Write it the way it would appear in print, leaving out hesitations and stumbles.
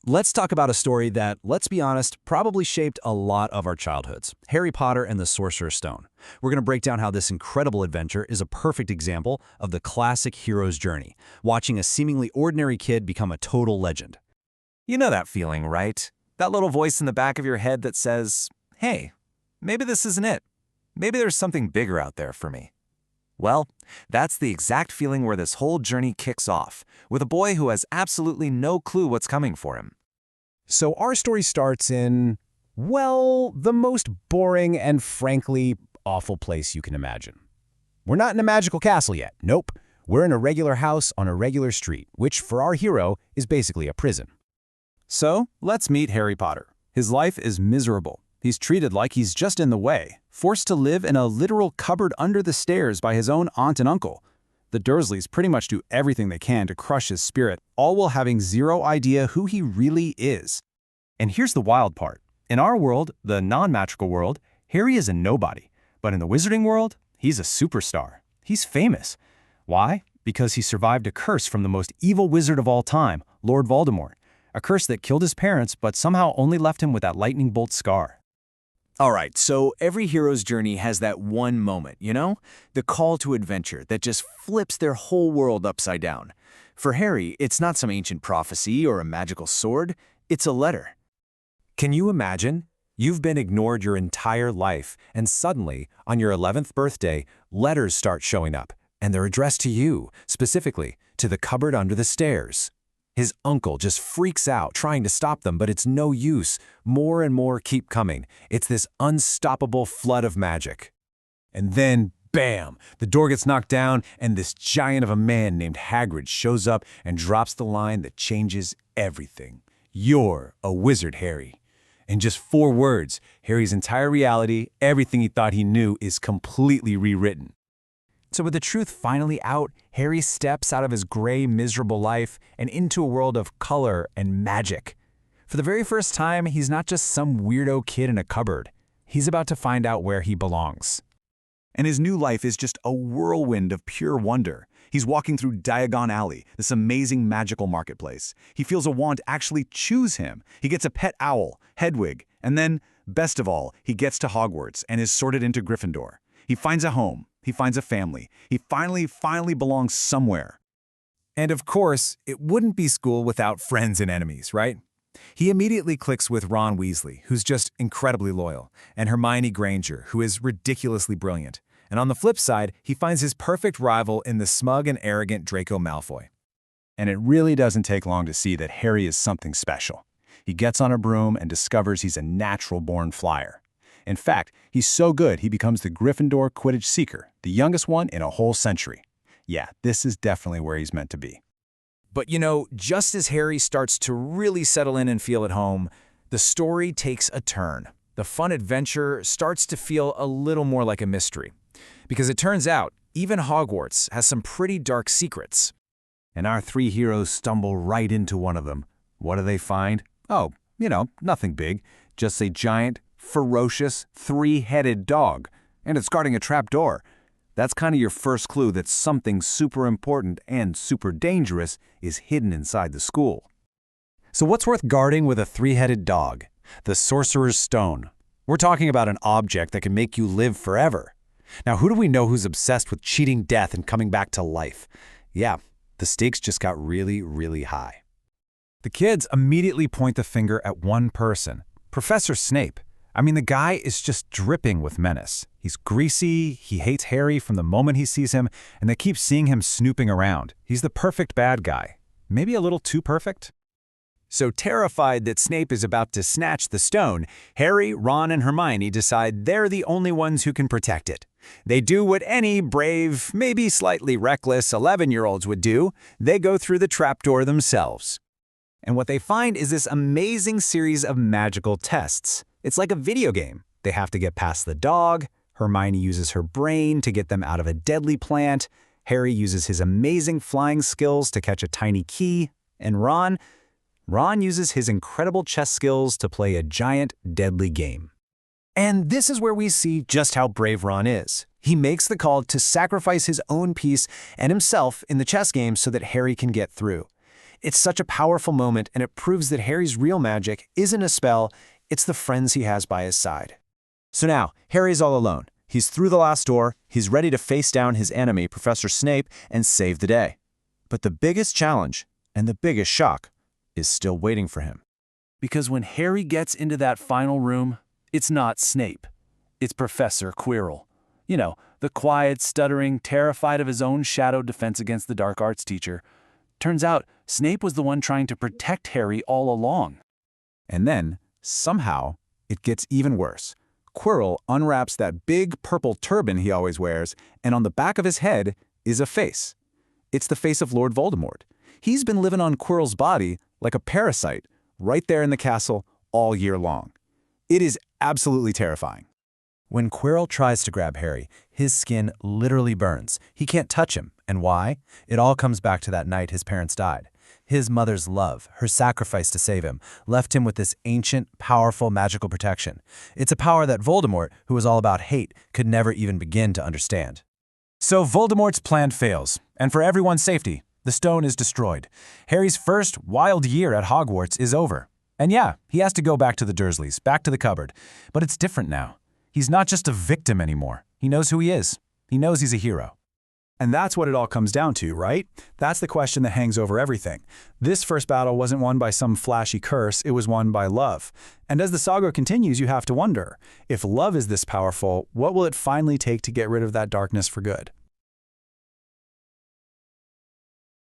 Let's talk about a story that, let's be honest, probably shaped a lot of our childhoods. Harry Potter and the Sorcerer's Stone. We're going to break down how this incredible adventure is a perfect example of the classic hero's journey, watching a seemingly ordinary kid become a total legend. You know that feeling, right? That little voice in the back of your head that says, hey, maybe this isn't it. Maybe there's something bigger out there for me. Well, that's the exact feeling where this whole journey kicks off, with a boy who has absolutely no clue what's coming for him. So our story starts in, well, the most boring and frankly awful place you can imagine. We're not in a magical castle yet. Nope. We're in a regular house on a regular street, which for our hero is basically a prison. So, let's meet Harry Potter. His life is miserable. He's treated like he's just in the way, forced to live in a literal cupboard under the stairs by his own aunt and uncle. The Dursleys pretty much do everything they can to crush his spirit, all while having zero idea who he really is. And here's the wild part. In our world, the non-magical world, Harry is a nobody. But in the wizarding world, he's a superstar. He's famous. Why? Because he survived a curse from the most evil wizard of all time, Lord Voldemort. A curse that killed his parents, but somehow only left him with that lightning bolt scar. Alright, so every hero's journey has that one moment, you know? The call to adventure that just flips their whole world upside down. For Harry, it's not some ancient prophecy or a magical sword, it's a letter. Can you imagine? You've been ignored your entire life, and suddenly, on your 11th birthday, letters start showing up, and they're addressed to you, specifically, to the cupboard under the stairs. His uncle just freaks out, trying to stop them, but it's no use. More and more keep coming. It's this unstoppable flood of magic. And then, bam, the door gets knocked down, and this giant of a man named Hagrid shows up and drops the line that changes everything. You're a wizard, Harry. In just 4 words, Harry's entire reality, everything he thought he knew, is completely rewritten. So with the truth finally out, Harry steps out of his gray, miserable life and into a world of color and magic. For the very first time, he's not just some weirdo kid in a cupboard. He's about to find out where he belongs. And his new life is just a whirlwind of pure wonder. He's walking through Diagon Alley, this amazing magical marketplace. He feels a wand actually choose him. He gets a pet owl, Hedwig, and then, best of all, he gets to Hogwarts and is sorted into Gryffindor. He finds a home. He finds a family. He finally belongs somewhere. And of course, it wouldn't be school without friends and enemies, right? He immediately clicks with Ron Weasley, who's just incredibly loyal, and Hermione Granger, who is ridiculously brilliant. And on the flip side, he finds his perfect rival in the smug and arrogant Draco Malfoy. And it really doesn't take long to see that Harry is something special. He gets on a broom and discovers he's a natural-born flyer. In fact, he's so good he becomes the Gryffindor Quidditch Seeker, the youngest one in a whole century. Yeah, this is definitely where he's meant to be. But you know, just as Harry starts to really settle in and feel at home, the story takes a turn. The fun adventure starts to feel a little more like a mystery. Because it turns out, even Hogwarts has some pretty dark secrets. And our 3 heroes stumble right into one of them. What do they find? Oh, nothing big. Just a giant, ferocious, 3-headed dog. And it's guarding a trap door. That's kind of your first clue that something super important and super dangerous is hidden inside the school. So what's worth guarding with a 3-headed dog? The Sorcerer's Stone. We're talking about an object that can make you live forever. Now, who do we know who's obsessed with cheating death and coming back to life? Yeah, the stakes just got really, really high. The kids immediately point the finger at one person, Professor Snape. I mean, the guy is just dripping with menace. He's greasy, he hates Harry from the moment he sees him, and they keep seeing him snooping around. He's the perfect bad guy. Maybe a little too perfect? So terrified that Snape is about to snatch the stone, Harry, Ron, and Hermione decide they're the only ones who can protect it. They do what any brave, maybe slightly reckless 11-year-olds would do. They go through the trapdoor themselves. And what they find is this amazing series of magical tests. It's like a video game. They have to get past the dog. Hermione uses her brain to get them out of a deadly plant. Harry uses his amazing flying skills to catch a tiny key. And Ron uses his incredible chess skills to play a giant, deadly game. And this is where we see just how brave Ron is. He makes the call to sacrifice his own piece and himself in the chess game so that Harry can get through. It's such a powerful moment, and it proves that Harry's real magic isn't a spell, it's the friends he has by his side. So now, Harry's all alone. He's through the last door, he's ready to face down his enemy, Professor Snape, and save the day. But the biggest challenge, and the biggest shock, is still waiting for him. Because when Harry gets into that final room, it's not Snape. It's Professor Quirrell. You know, the quiet, stuttering, terrified of his own shadowed defense against the dark arts teacher. Turns out, Snape was the one trying to protect Harry all along. And then, somehow, it gets even worse. Quirrell unwraps that big purple turban he always wears, and on the back of his head is a face. It's the face of Lord Voldemort. He's been living on Quirrell's body like a parasite, right there in the castle all year long. It is absolutely terrifying. When Quirrell tries to grab Harry, his skin literally burns. He can't touch him. And why? It all comes back to that night his parents died. His mother's love, her sacrifice to save him, left him with this ancient, powerful, magical protection. It's a power that Voldemort, who was all about hate, could never even begin to understand. So Voldemort's plan fails, and for everyone's safety, the stone is destroyed. Harry's first wild year at Hogwarts is over. And yeah, he has to go back to the Dursleys, back to the cupboard. But it's different now. He's not just a victim anymore. He knows who he is. He knows he's a hero. And that's what it all comes down to, right? That's the question that hangs over everything. This first battle wasn't won by some flashy curse, it was won by love. And as the saga continues, you have to wonder, if love is this powerful, what will it finally take to get rid of that darkness for good?